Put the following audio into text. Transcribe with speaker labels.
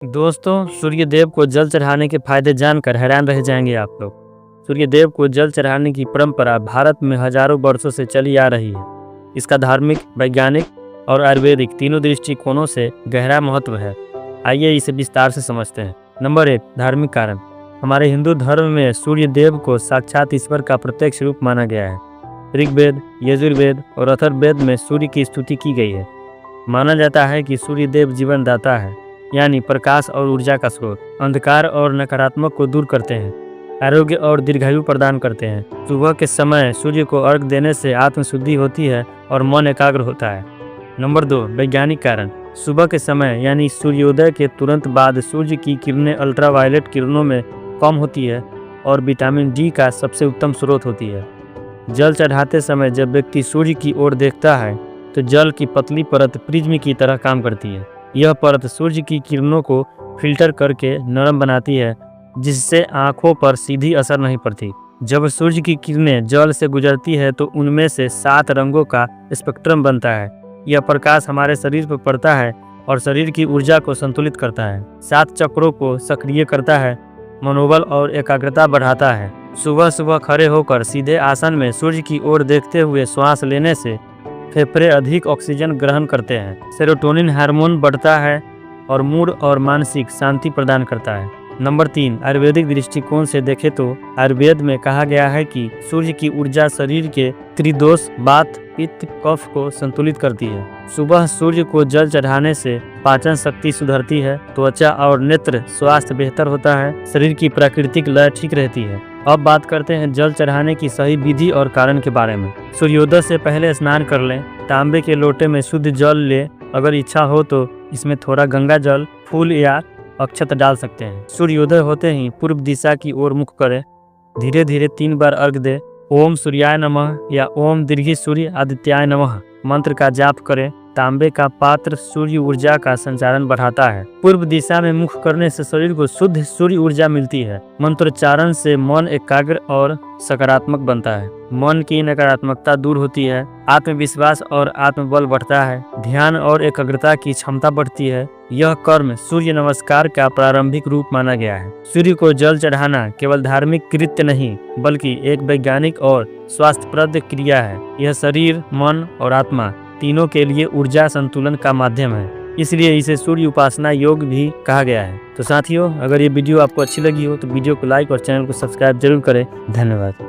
Speaker 1: दोस्तों, सूर्य देव को जल चढ़ाने के फायदे जानकर हैरान रह जाएंगे आप लोग। सूर्य देव को जल चढ़ाने की परंपरा भारत में हजारों वर्षों से चली आ रही है। इसका धार्मिक, वैज्ञानिक और आयुर्वेदिक तीनों दृष्टिकोणों से गहरा महत्व है। आइए इसे विस्तार से समझते हैं। नंबर 1, धार्मिक कारण। हमारे हिंदू धर्म में सूर्य देव को साक्षात ईश्वर का प्रत्यक्ष रूप माना गया है। ऋग्वेद, यजुर्वेद और अथर्ववेद में सूर्य की स्तुति की गई है। माना जाता है कि सूर्य देव जीवन दाता है, यानी प्रकाश और ऊर्जा का स्रोत। अंधकार और नकारात्मक को दूर करते हैं, आरोग्य और दीर्घायु प्रदान करते हैं। सुबह के समय सूर्य को अर्घ देने से आत्मशुद्धि होती है और मन एकाग्र होता है। नंबर 2, वैज्ञानिक कारण। सुबह के समय यानी सूर्योदय के तुरंत बाद सूर्य की किरणें अल्ट्रावायलेट किरणों में कम होती है और विटामिन डी का सबसे उत्तम स्रोत होती है। जल चढ़ाते समय जब व्यक्ति सूर्य की ओर देखता है तो जल की पतली परत प्रिज्म की तरह काम करती है। यह परत सूर्य की किरणों को फिल्टर करके नरम बनाती है, जिससे आंखों पर सीधी असर नहीं पड़ती। जब सूर्य की किरणें जल से गुजरती है तो उनमें से 7 रंगों का स्पेक्ट्रम बनता है। यह प्रकाश हमारे शरीर पर पड़ता है और शरीर की ऊर्जा को संतुलित करता है। 7 चक्रों को सक्रिय करता है, मनोबल और एकाग्रता बढ़ाता है। सुबह सुबह खड़े होकर सीधे आसन में सूर्य की ओर देखते हुए श्वास लेने से फेफड़े अधिक ऑक्सीजन ग्रहण करते हैं। सेरोटोनिन हार्मोन बढ़ता है और मूड और मानसिक शांति प्रदान करता है। नंबर 3, आयुर्वेदिक दृष्टिकोण से देखें तो आयुर्वेद में कहा गया है कि सूर्य की ऊर्जा शरीर के त्रिदोष वात, पित्त, कफ को संतुलित करती है। सुबह सूर्य को जल चढ़ाने से पाचन शक्ति सुधरती है, त्वचा और नेत्र स्वास्थ्य बेहतर होता है, शरीर की प्राकृतिक लय ठीक रहती है। अब बात करते हैं जल चढ़ाने की सही विधि और कारण के बारे में। सूर्योदय से पहले स्नान कर लें। तांबे के लोटे में शुद्ध जल लें। अगर इच्छा हो तो इसमें थोड़ा गंगा जल, फूल या अक्षत डाल सकते हैं। सूर्योदय होते ही पूर्व दिशा की ओर मुख करें। धीरे धीरे 3 बार अर्घ दें। ओम सूर्याय नमः या ओम दीर्घी सूर्य आदित्याय नमः मंत्र का जाप करें। तांबे का पात्र सूर्य ऊर्जा का संचारण बढ़ाता है। पूर्व दिशा में मुख करने से शरीर को शुद्ध सूर्य ऊर्जा मिलती है। मंत्रोच्चारण से मन एकाग्र और सकारात्मक बनता है। मन की नकारात्मकता दूर होती है। आत्मविश्वास और आत्मबल बढ़ता है। ध्यान और एकाग्रता की क्षमता बढ़ती है। यह कर्म सूर्य नमस्कार का प्रारंभिक रूप माना गया है। सूर्य को जल चढ़ाना केवल धार्मिक कृत्य नहीं, बल्कि एक वैज्ञानिक और स्वास्थ्यप्रद क्रिया है। यह शरीर, मन और आत्मा तीनों के लिए ऊर्जा संतुलन का माध्यम है, इसलिए इसे सूर्य उपासना योग भी कहा गया है। तो साथियों, अगर ये वीडियो आपको अच्छी लगी हो तो वीडियो को लाइक और चैनल को सब्सक्राइब जरूर करें। धन्यवाद।